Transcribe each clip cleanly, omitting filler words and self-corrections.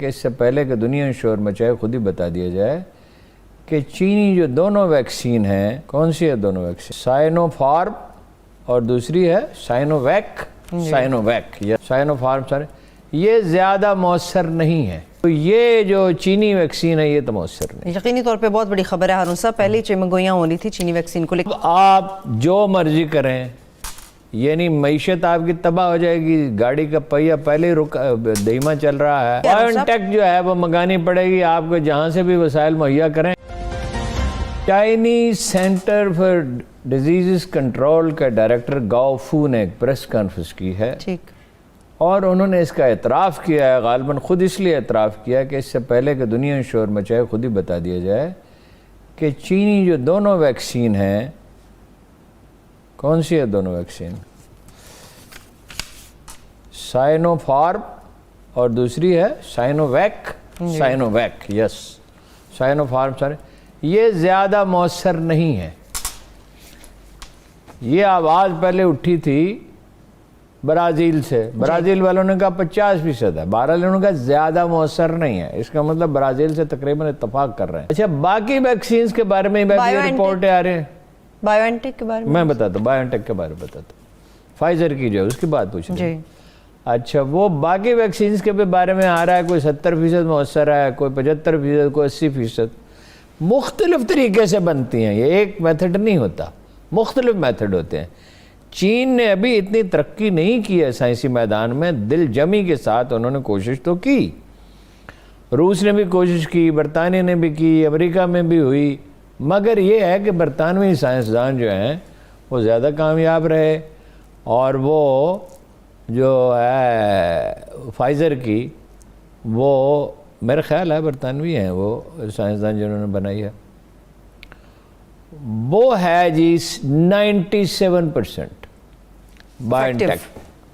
कि इससे पहले कि दुनिया में शोर मचाए खुद ही बता दिया जाए कि चीनी जो दोनों वैक्सीन हैं, कौन सी है दोनों वैक्सीन? साइनोफार्म और दूसरी है साइनोवैक या साइनोफार्म, सारे ये ज़्यादा मौसर नहीं है। तो ये जो चीनी वैक्सीन है ये तो मौसर नहीं। यकीनी तौर पे बहुत बड़ी खबर है हारून साहब, पहले चिमगोइयाँ होनी थी चीनी वैक्सीन को लेकर। आप जो मर्जी करें, यानी मईशत आपकी तबाह हो जाएगी। गाड़ी का पहिया पहले ही धीमा चल रहा है। बायोटेक जो है वो मंगानी पड़ेगी आपको, जहां से भी वसाइल मुहैया करें। Chinese centre for disease control का डायरेक्टर गाओ फू ने एक प्रेस कॉन्फ्रेंस की है, ठीक, और उन्होंने इसका एतराफ़ किया है, गालिबन खुद इसलिए एतराफ़ किया है कि इससे पहले कि दुनिया में शोर मचाए खुद ही बता दिया जाए कि चीनी जो दोनों वैक्सीन हैं, कौन सी है दोनों वैक्सीन? साइनोफार्म और दूसरी है साइनोवैक, यस, साइनोफार्म, सारे ये ज़्यादा मौसर नहीं है। ये आवाज़ पहले उठी थी ब्राज़ील से, ब्राज़ील वालों ने कहा 50% है, 12 लोगों ने कहा ज़्यादा मौसर नहीं है। इसका मतलब ब्राज़ील से तकरीबन इत्तफाक कर रहे हैं। अच्छा, बाकी वैक्सीन के बारे में रिपोर्टें आ रही हैं। बायोएनटेक के बारे में मैं बताता हूँ, बायोटेक के बारे में बताता हूँ, फाइजर की जो है उसकी बात पूछ रही है। अच्छा, वो बाकी वैक्सीन के बारे में आ रहा है, कोई 70% मौसर है, कोई 75%, कोई 80%। मुख्तलिफ तरीके से बनती हैं, ये एक मेथड नहीं होता, मुख्तलिफ मेथड होते हैं। चीन ने अभी इतनी तरक्की नहीं की है साइंसी मैदान में, दिल जमी के साथ उन्होंने कोशिश तो की। रूस ने भी कोशिश की, बरतानिया ने भी की, अमेरिका में भी हुई, मगर ये है कि बरतानवी साइंसदान जो हैं वो ज़्यादा कामयाब रहे। और वो जो है फाइज़र की, वो मेरा ख्याल है बरतानवी हैं वो साइंसदान जिन्होंने बनाई है, वो है जी 97% बायोटेक,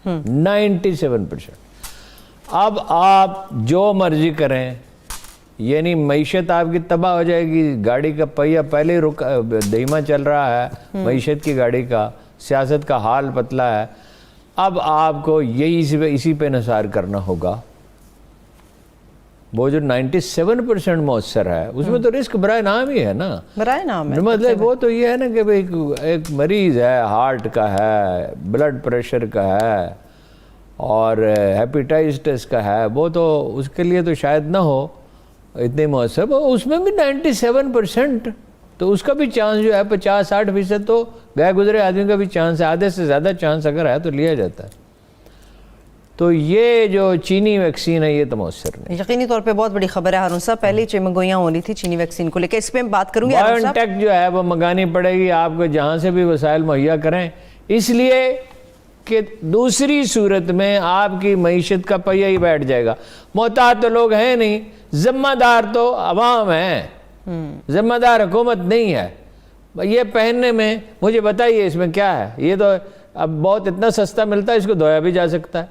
97%। अब आप जो मर्जी करें, यानी मईशत आपकी तबाह हो जाएगी। गाड़ी का पहिया पहले ही धीमा चल रहा है, मईशत की गाड़ी का, सियासत का हाल पतला है। अब आपको यही इसी पे निसार करना होगा। वो जो 97% मौसर है उसमें तो रिस्क बराए नाम ही है ना, बराए नाम है। मतलब वो तो ये है ना कि भाई एक मरीज़ है, हार्ट का है, ब्लड प्रेशर का है और हेपेटाइटिस का है, वो तो उसके लिए तो शायद ना हो इतने मौसर, उसमें भी 97%, तो उसका भी चांस जो है 50-60% तो गए गुजरे आदमी का भी चांस है, आधे से ज़्यादा चांस अगर है तो लिया जाता है। तो ये जो चीनी वैक्सीन है ये तो मौसर नहीं। यकीनी तौर पे बहुत बड़ी खबर है हारून साहब, पहले चिमगोइयाँ होनी थी चीनी वैक्सीन को लेकर, इस पर बात करूंगी। बायोटेक जो है वो मंगानी पड़ेगी आपको, जहाँ से भी वसाइल मुहैया करें, इसलिए कि दूसरी सूरत में आपकी मईशत का पहिया ही बैठ जाएगा। मोहतात तो लोग हैं नहीं, जिम्मेदार तो अवाम है, जिम्मेदार हुकूमत नहीं है। ये पहनने में मुझे बताइए इसमें क्या है? ये तो अब बहुत इतना सस्ता मिलता है, इसको धोया भी जा सकता है।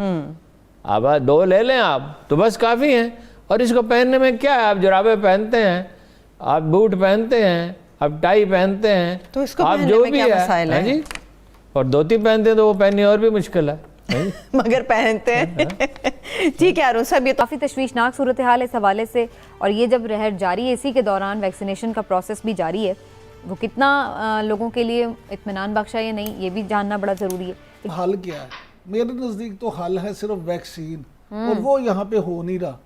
अब 2 ले लें आप तो बस काफ़ी हैं। और इसको पहनने में क्या है? आप जुराबे पहनते हैं, आप बूट पहनते हैं, आप टाई पहनते हैं, तो इसको आप जो भी है जी, और धोती पहनते हैं तो वो पहननी और भी मुश्किल है मगर पहनते हैं। ठीक है हारून साहब, ये तो काफ़ी तशवीशनाक सूरत हाल है इस हवाले से, और ये जब रहर जारी है, इसी के दौरान वैक्सीनेशन का प्रोसेस भी जारी है, वो कितना लोगों के लिए इत्मीनान बख्शा या नहीं, ये भी जानना बड़ा ज़रूरी है। हल क्या है? मेरे नज़दीक तो हल है सिर्फ वैक्सीन, और वो यहाँ पे हो नहीं रहा।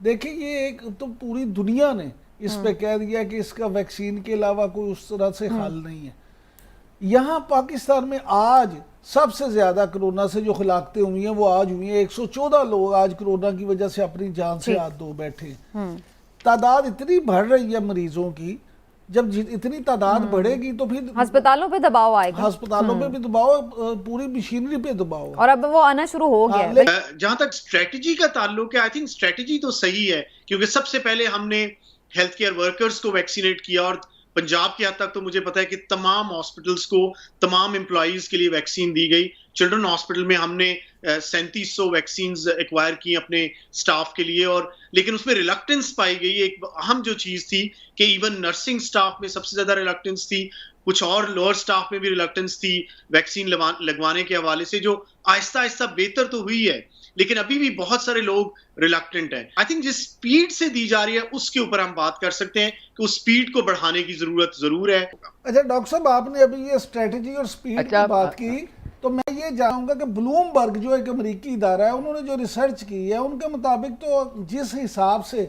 देखिए, ये एक तो पूरी दुनिया ने इस पे कह दिया कि इसका वैक्सीन के अलावा कोई उस तरह से हल नहीं है। यहाँ पाकिस्तान में आज सबसे ज़्यादा कोरोना से जो हिलाकतें हुई हैं वो आज हुई हैं। 114 लोग आज कोरोना की वजह से अपनी जान से हाथ धो बैठे। तादाद इतनी बढ़ रही है मरीजों की, जब इतनी तादाद बढ़ेगी तो फिर अस्पतालों पे दबाव आएगा, अस्पतालों पे भी दबाव, पूरी मशीनरी पे दबाव, और अब वो आना शुरू हो गया। जहां तक स्ट्रेटजी का ताल्लुक है, आई थिंक स्ट्रेटजी तो सही है, क्योंकि सबसे पहले हमने हेल्थ केयर वर्कर्स को वैक्सीनेट किया, और पंजाब के हद तक तो मुझे पता है कि तमाम हॉस्पिटल्स को, तमाम एम्प्लॉइज के लिए वैक्सीन दी गई। चिल्ड्रन हॉस्पिटल में हमने 3700 वैक्सीन एक्वायर की अपने स्टाफ के लिए, और लेकिन उसमें रिलक्टेंस पाई गई। एक अहम जो चीज़ थी कि इवन नर्सिंग स्टाफ में सबसे ज़्यादा रिलक्टेंस थी, कुछ और लोअर स्टाफ में भी रिलक्टेंस थी वैक्सीन लगवाने के हवाले से, जो आहिस्ता आहिस्ता बेहतर तो हुई है, लेकिन अभी भी बहुत सारे लोग रिलक्टेंट हैं। आई थिंक जिस स्पीड से दी जा रही है उसके ऊपर हम बात कर सकते हैं कि उस स्पीड को बढ़ाने की जरूरत जरूर है। अच्छा डॉक्टर साहब, आपने अभी ये स्ट्रेटजी और स्पीड की बात की, तो मैं ये जानूंगा कि ब्लूमबर्ग जो एक अमेरिकी इदारा है, उन्होंने जो रिसर्च की है उनके मुताबिक तो जिस हिसाब से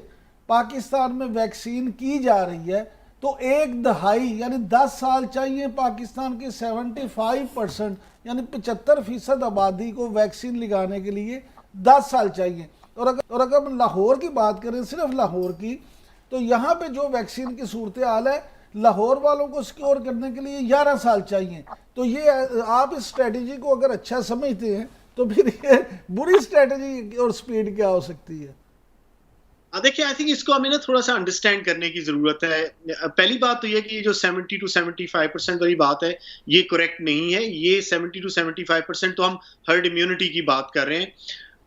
पाकिस्तान में वैक्सीन की जा रही है, तो 1/2 यानी 10 साल चाहिए पाकिस्तान की 75% यानी 75% आबादी को वैक्सीन लगाने के लिए 10 साल चाहिए। और अगर हम लाहौर की बात करें, सिर्फ लाहौर की, तो यहाँ पे जो वैक्सीन की सूरत हाल है, लाहौर वालों को सिक्योर करने के लिए 11 साल चाहिए। तो ये आप इस स्ट्रेटजी को अगर अच्छा समझते हैं तो फिर ये बुरी स्ट्रेटजी और स्पीड क्या हो सकती है? देखिए, आई थिंक इसको हमें ना थोड़ा सा अंडरस्टैंड करने की जरूरत है। पहली बात तो ये कि ये जो 70 to 75% वाली बात है, ये करेक्ट नहीं है। ये 70 to 75% तो हम हर्ड इम्यूनिटी की बात कर रहे हैं।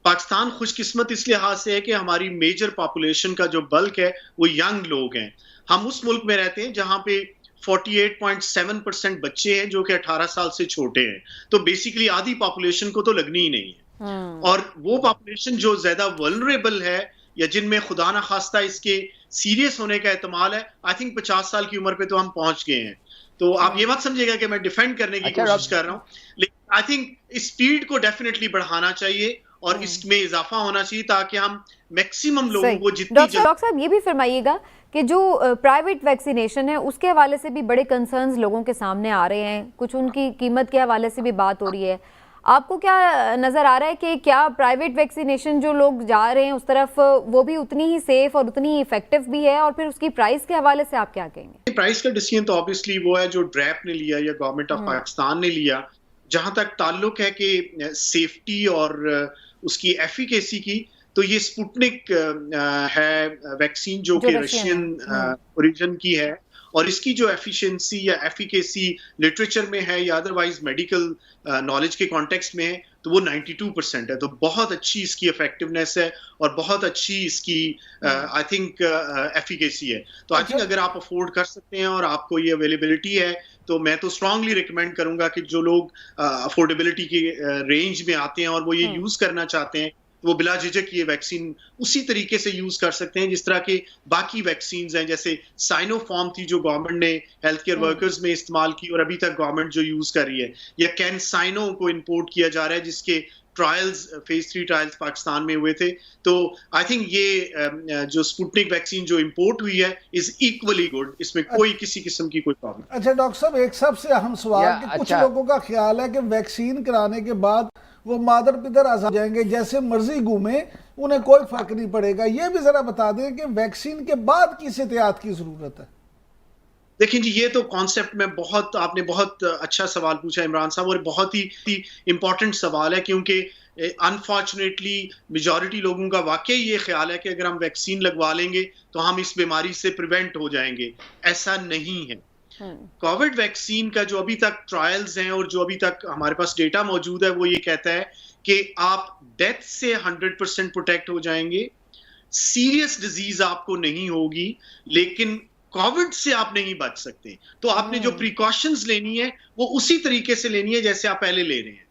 पाकिस्तान खुशकिस्मत इस लिहाज से है कि हमारी मेजर पॉपुलेशन का जो बल्क है वो यंग लोग हैं। हम उस मुल्क में रहते हैं जहां पे 48.7% बच्चे हैं जो कि 18 साल से छोटे हैं। तो बेसिकली आधी पॉपुलेशन को तो लगनी ही नहीं है। और वो पॉपुलेशन जो ज्यादा वल्नरेबल है या जिनमें खुदा ना खास्ता इसके सीरियस होने का एहतमाल है, आई थिंक 50 साल की उम्र पे तो हम पहुंच गए हैं। तो आप ये मत समझिएगा कि मैं डिफेंड करने की कोशिश कर रहा हूँ, लेकिन आई थिंक स्पीड को डेफिनेटली बढ़ाना चाहिए और इसमें इजाफा होना चाहिए ताकि हम मैक्सिमम लोगों को जितनी डॉक्टर साहब ये भी फरमाइएगा कि जो प्राइवेट वैक्सीनेशन है उसके हवाले से भी बड़े कंसर्न्स लोगों के सामने आ रहे हैं, कुछ उनकी कीमत के हवाले से भी बात हो रही है। आपको क्या नज़र आ रहा है कि क्या प्राइवेट वैक्सीनेशन जो लोग जा रहे हैं उस तरफ वो भी उतनी ही सेफ और उतनी ही इफेक्टिव भी है, और फिर उसकी प्राइस के हवाले से आप क्या कहेंगे? प्राइस का डिसीजन तो ऑब्वियसली वो है जो ड्रैप ने लिया या गवर्नमेंट ऑफ पाकिस्तान ने लिया। जहां तक ताल्लुक है कि सेफ्टी और उसकी एफिकेसी की, तो ये स्पुतनिक है वैक्सीन जो कि रशियन ओरिजिन की है, और इसकी जो एफिशिएंसी या एफिकेसी लिटरेचर में है या अदरवाइज मेडिकल नॉलेज के कॉन्टेक्स्ट में है, तो वो 92% है। तो बहुत अच्छी इसकी इफेक्टिवनेस है और बहुत अच्छी इसकी आई थिंक एफिकेसी है। तो आई थिंक अगर आप अफोर्ड कर सकते हैं और आपको ये अवेलेबिलिटी है, तो मैं तो स्ट्रांगली रिकमेंड करूंगा कि जो लोग अफोर्डेबिलिटी के रेंज में आते हैं और वो ये यूज करना चाहते हैं, वो बिला झिझक ये वैक्सीन उसी तरीके से यूज कर सकते हैं जिस तरह के बाकी वैक्सीन्स हैं। जैसे साइनोफार्म थी जो गवर्नमेंट ने हेल्थ केयर वर्कर्स में इस्तेमाल की और अभी तक गवर्नमेंट जो यूज कर रही है, या कैनसाइनो को इंपोर्ट किया जा रहा है जिसके ट्रायल्स फेज 3 ट्रायल्स पाकिस्तान में हुए थे। तो आई थिंक ये जो स्पुतनिक वैक्सीन जो इंपोर्ट हुई है इज इक्वली गुड, इसमें कोई किसी किस्म की कोई प्रॉब्लम। अच्छा डॉक्टर साहब, एक सबसे अहम सवाल कि कुछ लोगों का ख्याल है कि वैक्सीन कराने के बाद वो मादर पिदर आजाद जाएंगे, जैसे मर्जी घूमे, उन्हें कोई फर्क नहीं पड़ेगा। ये भी जरा बता दें कि वैक्सीन के बाद किस एहतियात की जरूरत है? देखिए जी, ये तो कॉन्सेप्ट में आपने बहुत अच्छा सवाल पूछा इमरान साहब, और बहुत ही इंपॉर्टेंट सवाल है, क्योंकि अनफॉर्चुनेटली मेजॉरिटी लोगों का वाकई ये ख्याल है कि अगर हम वैक्सीन लगवा लेंगे तो हम इस बीमारी से प्रिवेंट हो जाएंगे। ऐसा नहीं है। कोविड वैक्सीन का जो अभी तक ट्रायल्स हैं और जो अभी तक हमारे पास डेटा मौजूद है, वो ये कहता है कि आप डेथ से 100% प्रोटेक्ट हो जाएंगे, सीरियस डिजीज आपको नहीं होगी, लेकिन कोविड से आप नहीं बच सकते। तो आपने जो प्रिकॉशंस लेनी है वो उसी तरीके से लेनी है जैसे आप पहले ले रहे हैं।